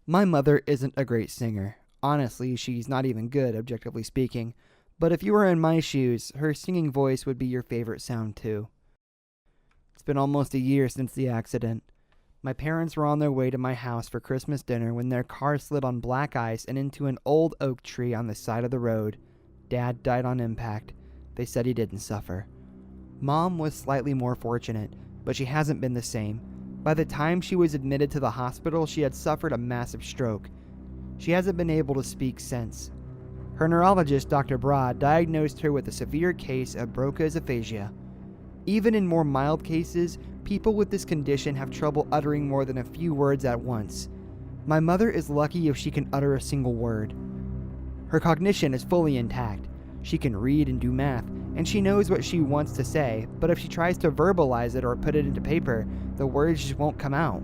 My mother isn't a great singer. Honestly, she's not even good, objectively speaking. But if you were in my shoes, her singing voice would be your favorite sound too. It's been almost a year since the accident. My parents were on their way to my house for Christmas dinner when their car slid on black ice and into an old oak tree on the side of the road. Dad died on impact. They said he didn't suffer. Mom was slightly more fortunate, but she hasn't been the same. By the time she was admitted to the hospital, she had suffered a massive stroke. She hasn't been able to speak since. Her neurologist, Dr. Broad, diagnosed her with a severe case of Broca's aphasia. Even in more mild cases, people with this condition have trouble uttering more than a few words at once. My mother is lucky if she can utter a single word. Her cognition is fully intact. She can read and do math, and she knows what she wants to say, but if she tries to verbalize it or put it into paper, the words just won't come out.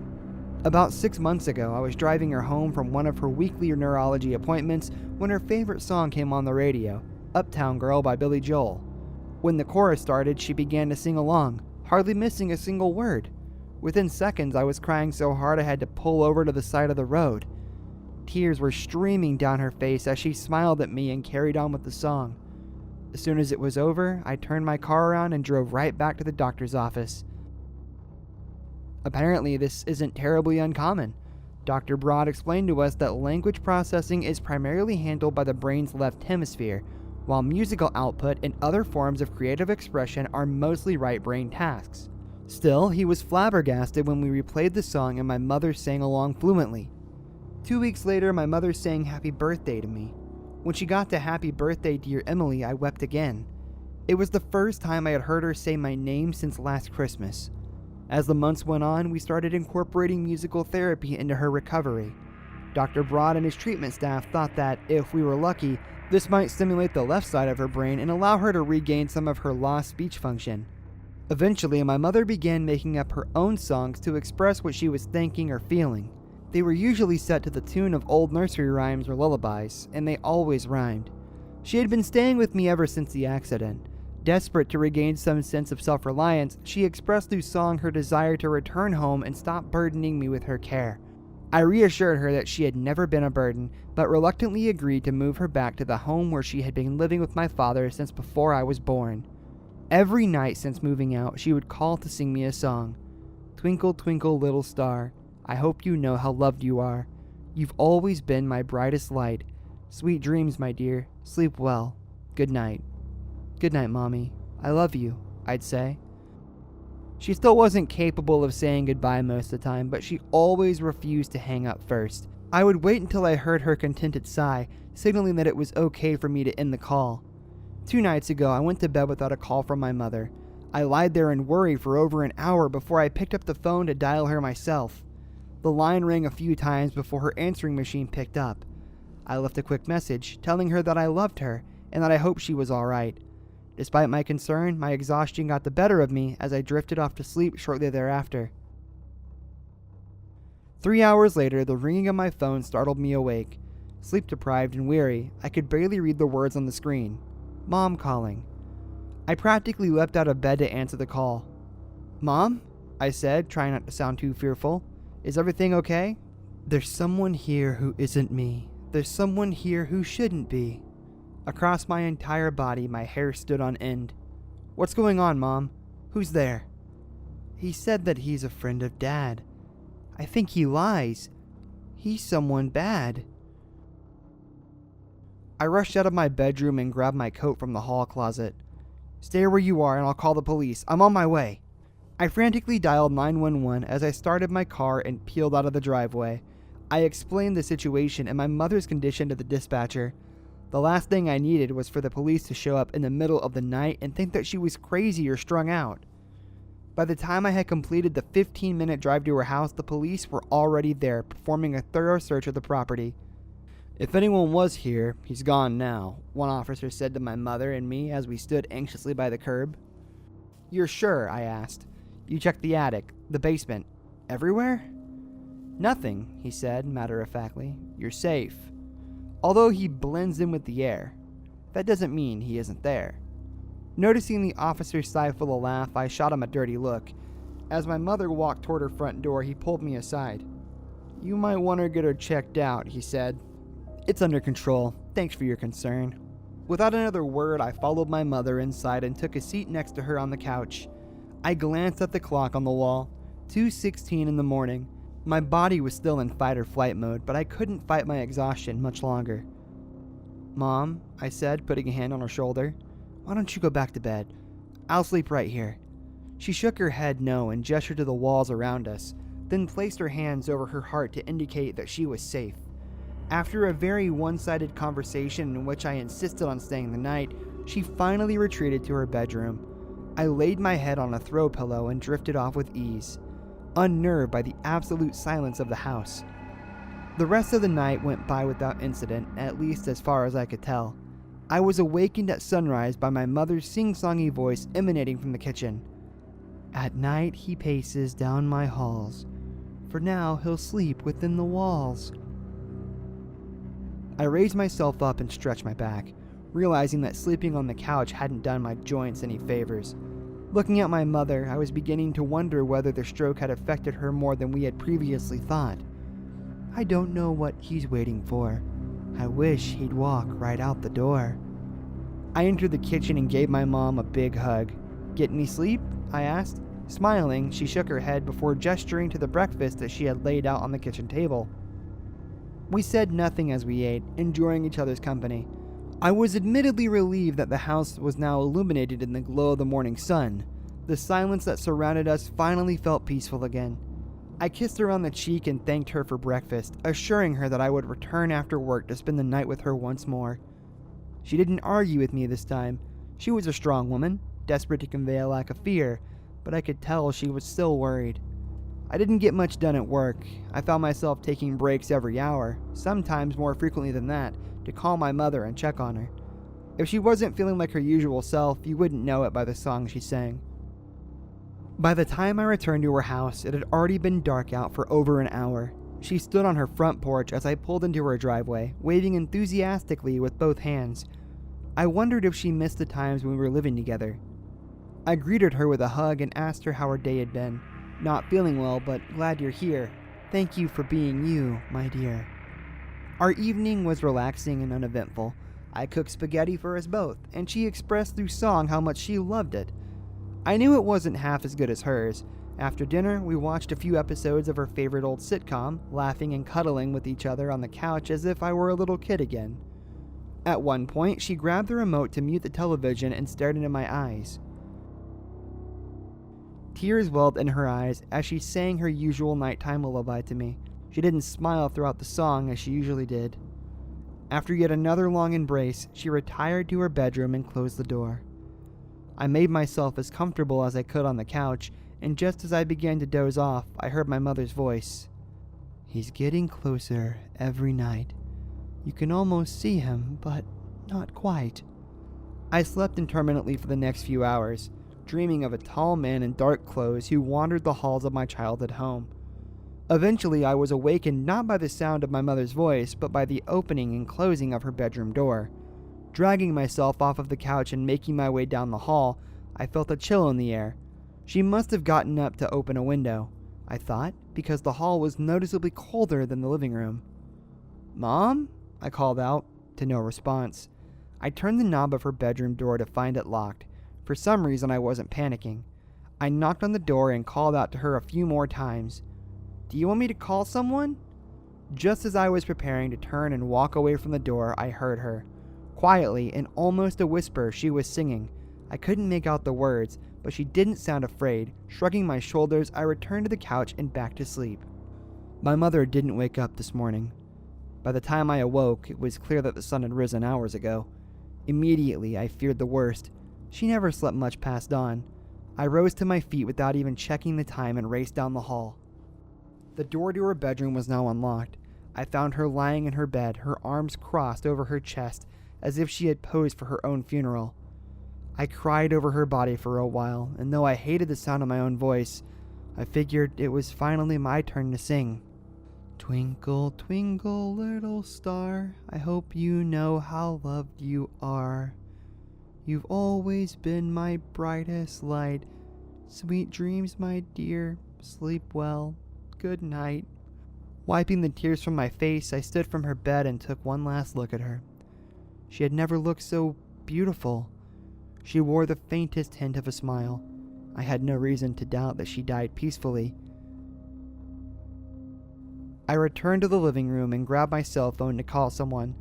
About 6 months ago, I was driving her home from one of her weekly neurology appointments when her favorite song came on the radio, Uptown Girl by Billy Joel. When the chorus started, she began to sing along, hardly missing a single word. Within seconds, I was crying so hard I had to pull over to the side of the road. Tears were streaming down her face as she smiled at me and carried on with the song. As soon as it was over, I turned my car around and drove right back to the doctor's office. Apparently, this isn't terribly uncommon. Dr. Broad explained to us that language processing is primarily handled by the brain's left hemisphere, while musical output and other forms of creative expression are mostly right brain tasks. Still, he was flabbergasted when we replayed the song and my mother sang along fluently. 2 weeks later, my mother sang Happy Birthday to me. When she got to Happy Birthday, Dear Emily, I wept again. It was the first time I had heard her say my name since last Christmas. As the months went on, we started incorporating musical therapy into her recovery. Dr. Broad and his treatment staff thought that, if we were lucky, this might stimulate the left side of her brain and allow her to regain some of her lost speech function. Eventually, my mother began making up her own songs to express what she was thinking or feeling. They were usually set to the tune of old nursery rhymes or lullabies, and they always rhymed. She had been staying with me ever since the accident. Desperate to regain some sense of self-reliance, she expressed through song her desire to return home and stop burdening me with her care. I reassured her that she had never been a burden, but reluctantly agreed to move her back to the home where she had been living with my father since before I was born. Every night since moving out, she would call to sing me a song. Twinkle, twinkle, little star, I hope you know how loved you are. You've always been my brightest light. Sweet dreams, my dear. Sleep well. Good night. Good night, Mommy. I love you, I'd say. She still wasn't capable of saying goodbye most of the time, but she always refused to hang up first. I would wait until I heard her contented sigh, signaling that it was okay for me to end the call. 2 nights ago, I went to bed without a call from my mother. I lied there in worry for over an hour before I picked up the phone to dial her myself. The line rang a few times before her answering machine picked up. I left a quick message telling her that I loved her and that I hoped she was all right. Despite my concern, my exhaustion got the better of me as I drifted off to sleep shortly thereafter. 3 hours later, the ringing of my phone startled me awake. Sleep-deprived and weary, I could barely read the words on the screen. Mom calling. I practically leapt out of bed to answer the call. Mom? I said, trying not to sound too fearful. Is everything okay? There's someone here who isn't me. There's someone here who shouldn't be. Across my entire body, my hair stood on end. What's going on, Mom? Who's there? He said that he's a friend of Dad. I think he lies. He's someone bad. I rushed out of my bedroom and grabbed my coat from the hall closet. Stay where you are and I'll call the police. I'm on my way. I frantically dialed 911 as I started my car and peeled out of the driveway. I explained the situation and my mother's condition to the dispatcher. The last thing I needed was for the police to show up in the middle of the night and think that she was crazy or strung out. By the time I had completed the 15-minute drive to her house, the police were already there, performing a thorough search of the property. If anyone was here, he's gone now, one officer said to my mother and me as we stood anxiously by the curb. You're sure? I asked. You checked the attic, the basement, everywhere? Nothing, he said matter-of-factly. You're safe. Although he blends in with the air, that doesn't mean he isn't there. Noticing the officer stifle a laugh, I shot him a dirty look. As my mother walked toward her front door, he pulled me aside. "You might want to get her checked out," he said. "It's under control. Thanks for your concern." Without another word, I followed my mother inside and took a seat next to her on the couch. I glanced at the clock on the wall. 2:16 in the morning. My body was still in fight or flight mode, but I couldn't fight my exhaustion much longer. "Mom," I said, putting a hand on her shoulder, "why don't you go back to bed? I'll sleep right here." She shook her head no and gestured to the walls around us, then placed her hands over her heart to indicate that she was safe. After a very one-sided conversation in which I insisted on staying the night, she finally retreated to her bedroom. I laid my head on a throw pillow and drifted off with ease, unnerved by the absolute silence of the house. The rest of the night went by without incident, at least as far as I could tell. I was awakened at sunrise by my mother's sing-songy voice emanating from the kitchen. "At night he paces down my halls. For now he'll sleep within the walls." I raised myself up and stretched my back, realizing that sleeping on the couch hadn't done my joints any favors. Looking at my mother, I was beginning to wonder whether the stroke had affected her more than we had previously thought. "I don't know what he's waiting for. I wish he'd walk right out the door." I entered the kitchen and gave my mom a big hug. "Get any sleep?" I asked. Smiling, she shook her head before gesturing to the breakfast that she had laid out on the kitchen table. We said nothing as we ate, enjoying each other's company. I was admittedly relieved that the house was now illuminated in the glow of the morning sun. The silence that surrounded us finally felt peaceful again. I kissed her on the cheek and thanked her for breakfast, assuring her that I would return after work to spend the night with her once more. She didn't argue with me this time. She was a strong woman, desperate to convey a lack of fear, but I could tell she was still worried. I didn't get much done at work. I found myself taking breaks every hour, sometimes more frequently than that, to call my mother and check on her. If she wasn't feeling like her usual self, you wouldn't know it by the song she sang. By the time I returned to her house, it had already been dark out for over an hour. She stood on her front porch as I pulled into her driveway, waving enthusiastically with both hands. I wondered if she missed the times when we were living together. I greeted her with a hug and asked her how her day had been. "Not feeling well, but glad you're here. Thank you for being you, my dear." Our evening was relaxing and uneventful. I cooked spaghetti for us both, and she expressed through song how much she loved it. I knew it wasn't half as good as hers. After dinner, we watched a few episodes of her favorite old sitcom, laughing and cuddling with each other on the couch as if I were a little kid again. At one point, she grabbed the remote to mute the television and stared into my eyes. Tears welled in her eyes as she sang her usual nighttime lullaby to me. She didn't smile throughout the song as she usually did. After yet another long embrace, she retired to her bedroom and closed the door. I made myself as comfortable as I could on the couch, and just as I began to doze off, I heard my mother's voice. "He's getting closer every night. You can almost see him, but not quite." I slept intermittently for the next few hours, dreaming of a tall man in dark clothes who wandered the halls of my childhood home. Eventually, I was awakened not by the sound of my mother's voice, but by the opening and closing of her bedroom door. Dragging myself off of the couch and making my way down the hall, I felt a chill in the air. She must have gotten up to open a window, I thought, because the hall was noticeably colder than the living room. "Mom?" I called out, to no response. I turned the knob of her bedroom door to find it locked. For some reason, I wasn't panicking. I knocked on the door and called out to her a few more times. "Do you want me to call someone?" Just as I was preparing to turn and walk away from the door, I heard her. Quietly, in almost a whisper, she was singing. I couldn't make out the words, but she didn't sound afraid. Shrugging my shoulders, I returned to the couch and back to sleep. My mother didn't wake up this morning. By the time I awoke, it was clear that the sun had risen hours ago. Immediately, I feared the worst. She never slept much past dawn. I rose to my feet without even checking the time and raced down the hall. The door to her bedroom was now unlocked. I found her lying in her bed, her arms crossed over her chest, as if she had posed for her own funeral. I cried over her body for a while, and though I hated the sound of my own voice, I figured it was finally my turn to sing. "Twinkle, twinkle, little star, I hope you know how loved you are. You've always been my brightest light. Sweet dreams, my dear, sleep well, good night." Wiping the tears from my face, I stood from her bed and took one last look at her. She had never looked so beautiful. She wore the faintest hint of a smile. I had no reason to doubt that she died peacefully. I returned to the living room and grabbed my cell phone to call someone.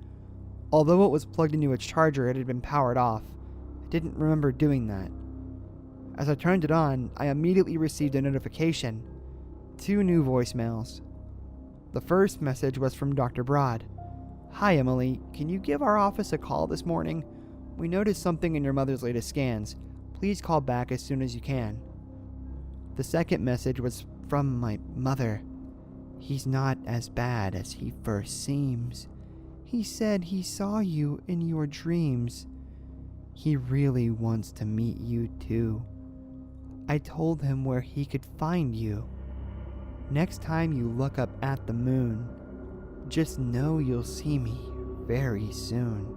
Although it was plugged into its charger, it had been powered off. I didn't remember doing that. As I turned it on, I immediately received a notification. 2 new voicemails. The first message was from Dr. Broad. "Hi Emily, can you give our office a call this morning? We noticed something in your mother's latest scans. Please call back as soon as you can." The second message was from my mother. "He's not as bad as he first seems. He said he saw you in your dreams. He really wants to meet you too. I told him where he could find you. Next time you look up at the moon, just know you'll see me very soon.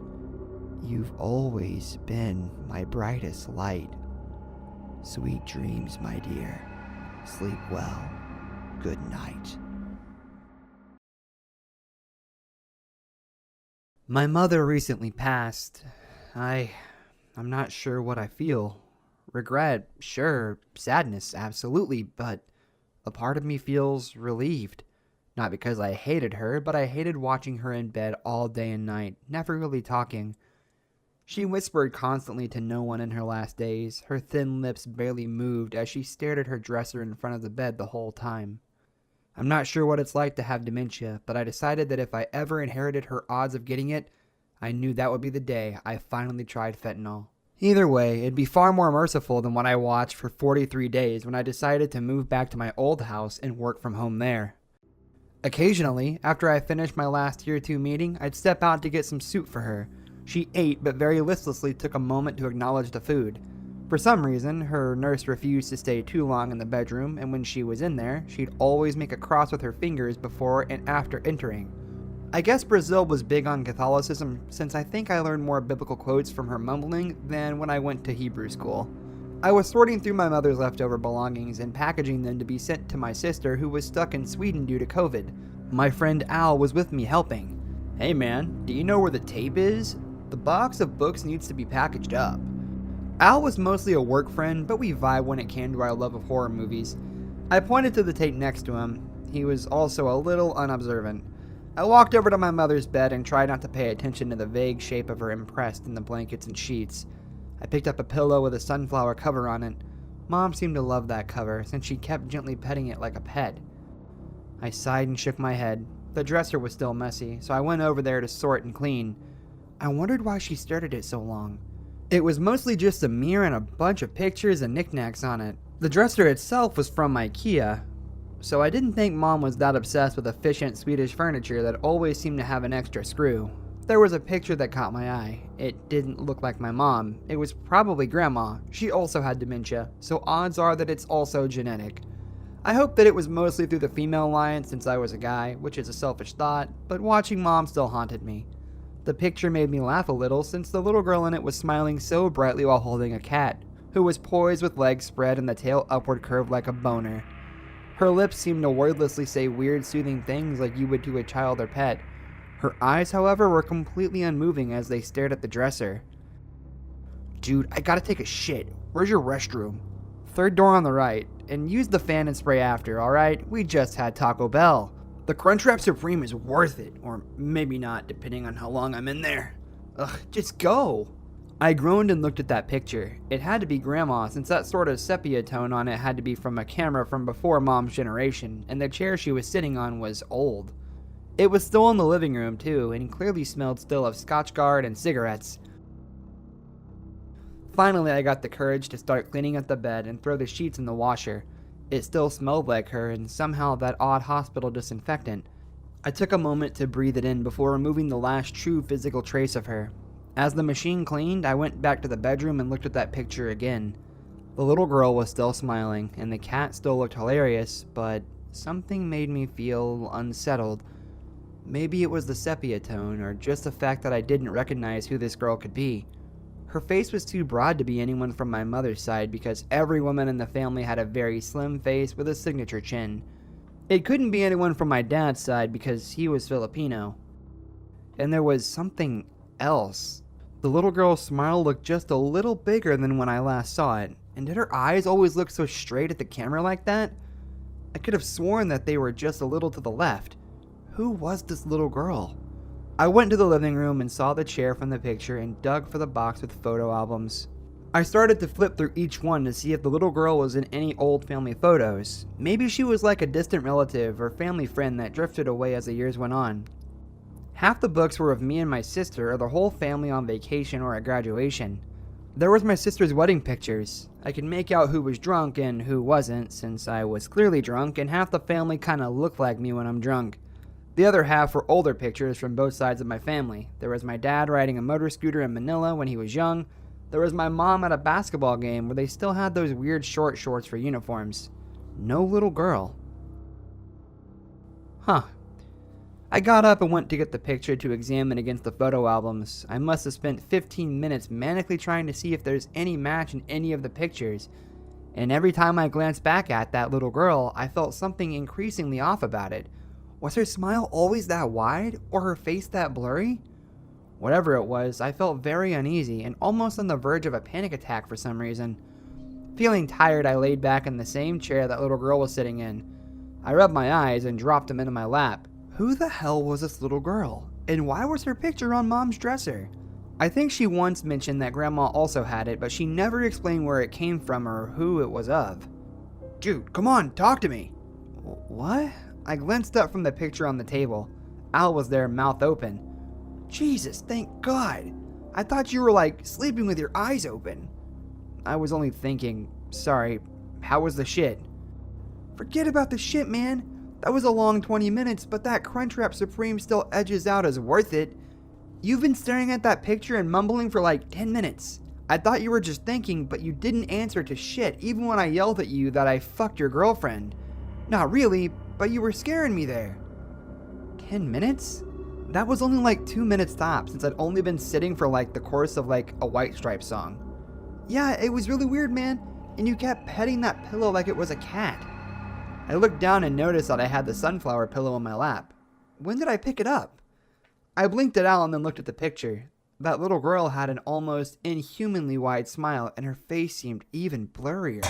You've always been my brightest light. Sweet dreams, my dear. Sleep well. Good night." My mother recently passed. I'm not sure what I feel. Regret, sure. Sadness, absolutely. But a part of me feels relieved. Not because I hated her, but I hated watching her in bed all day and night, never really talking. She whispered constantly to no one in her last days. Her thin lips barely moved as she stared at her dresser in front of the bed the whole time. I'm not sure what it's like to have dementia, but I decided that if I ever inherited her odds of getting it, I knew that would be the day I finally tried fentanyl. Either way, it'd be far more merciful than what I watched for 43 days when I decided to move back to my old house and work from home there. Occasionally, after I finished my last Tier 2 meeting, I'd step out to get some soup for her. She ate, but very listlessly took a moment to acknowledge the food. For some reason, her nurse refused to stay too long in the bedroom, and when she was in there, she'd always make a cross with her fingers before and after entering. I guess Brazil was big on Catholicism, since I think I learned more biblical quotes from her mumbling than when I went to Hebrew school. I was sorting through my mother's leftover belongings and packaging them to be sent to my sister who was stuck in Sweden due to COVID. My friend Al was with me helping. "Hey man, do you know where the tape is? The box of books needs to be packaged up." Al was mostly a work friend, but we vibe when it came to our love of horror movies. I pointed to the tape next to him. He was also a little unobservant. I walked over to my mother's bed and tried not to pay attention to the vague shape of her impressed in the blankets and sheets. I picked up a pillow with a sunflower cover on it. Mom seemed to love that cover, since she kept gently petting it like a pet. I sighed and shook my head. The dresser was still messy, so I went over there to sort and clean. I wondered why she stared at it so long. It was mostly just a mirror and a bunch of pictures and knickknacks on it. The dresser itself was from IKEA, so I didn't think Mom was that obsessed with efficient Swedish furniture that always seemed to have an extra screw. There was a picture that caught my eye. It didn't look like my mom. It was probably Grandma. She also had dementia, so odds are that it's also genetic. I hoped that it was mostly through the female line since I was a guy, which is a selfish thought, but watching Mom still haunted me. The picture made me laugh a little since the little girl in it was smiling so brightly while holding a cat, who was poised with legs spread and the tail upward curved like a boner. Her lips seemed to wordlessly say weird soothing things like you would to a child or pet. Her eyes, however, were completely unmoving as they stared at the dresser. "Dude, I gotta take a shit. Where's your restroom?" "Third door on the right, and use the fan and spray after, alright? We just had Taco Bell. The Crunchwrap Supreme is worth it, or maybe not, depending on how long I'm in there. Ugh, just go." I groaned and looked at that picture. It had to be Grandma, since that sort of sepia tone on it had to be from a camera from before Mom's generation, and the chair she was sitting on was old. It was still in the living room, too, and clearly smelled still of Scotchgard and cigarettes. Finally, I got the courage to start cleaning up the bed and throw the sheets in the washer. It still smelled like her, and somehow that odd hospital disinfectant. I took a moment to breathe it in before removing the last true physical trace of her. As the machine cleaned, I went back to the bedroom and looked at that picture again. The little girl was still smiling, and the cat still looked hilarious, but something made me feel unsettled. Maybe it was the sepia tone, or just the fact that I didn't recognize who this girl could be. Her face was too broad to be anyone from my mother's side because every woman in the family had a very slim face with a signature chin. It couldn't be anyone from my dad's side because he was Filipino. And there was something else. The little girl's smile looked just a little bigger than when I last saw it. And did her eyes always look so straight at the camera like that? I could have sworn that they were just a little to the left. Who was this little girl? I went to the living room and saw the chair from the picture and dug for the box with photo albums. I started to flip through each one to see if the little girl was in any old family photos. Maybe she was like a distant relative or family friend that drifted away as the years went on. Half the books were of me and my sister or the whole family on vacation or at graduation. There was my sister's wedding pictures. I could make out who was drunk and who wasn't, since I was clearly drunk and half the family kinda looked like me when I'm drunk. The other half were older pictures from both sides of my family. There was my dad riding a motor scooter in Manila when he was young. There was my mom at a basketball game where they still had those weird short shorts for uniforms. No little girl. Huh. I got up and went to get the picture to examine against the photo albums. I must have spent 15 minutes manically trying to see if there's any match in any of the pictures. And every time I glanced back at that little girl, I felt something increasingly off about it. Was her smile always that wide, or her face that blurry? Whatever it was, I felt very uneasy and almost on the verge of a panic attack for some reason. Feeling tired, I laid back in the same chair that little girl was sitting in. I rubbed my eyes and dropped them into my lap. Who the hell was this little girl? And why was her picture on Mom's dresser? I think she once mentioned that Grandma also had it, but she never explained where it came from or who it was of. Dude, come on, talk to me. What? I glanced up from the picture on the table. Al was there, mouth open. Jesus, thank God. I thought you were like sleeping with your eyes open. I was only thinking, sorry, how was the shit? Forget about the shit, man. That was a long 20 minutes, but that Crunchwrap Supreme still edges out as worth it. You've been staring at that picture and mumbling for like 10 minutes. I thought you were just thinking, but you didn't answer to shit even when I yelled at you that I fucked your girlfriend. Not really, but you were scaring me there. 10 minutes? That was only like 2 minutes tops since I'd only been sitting for like the course of like a White Stripes song. Yeah, it was really weird, man, and you kept petting that pillow like it was a cat. I looked down and noticed that I had the sunflower pillow in my lap. When did I pick it up? I blinked it out and then looked at the picture. That little girl had an almost inhumanly wide smile and her face seemed even blurrier.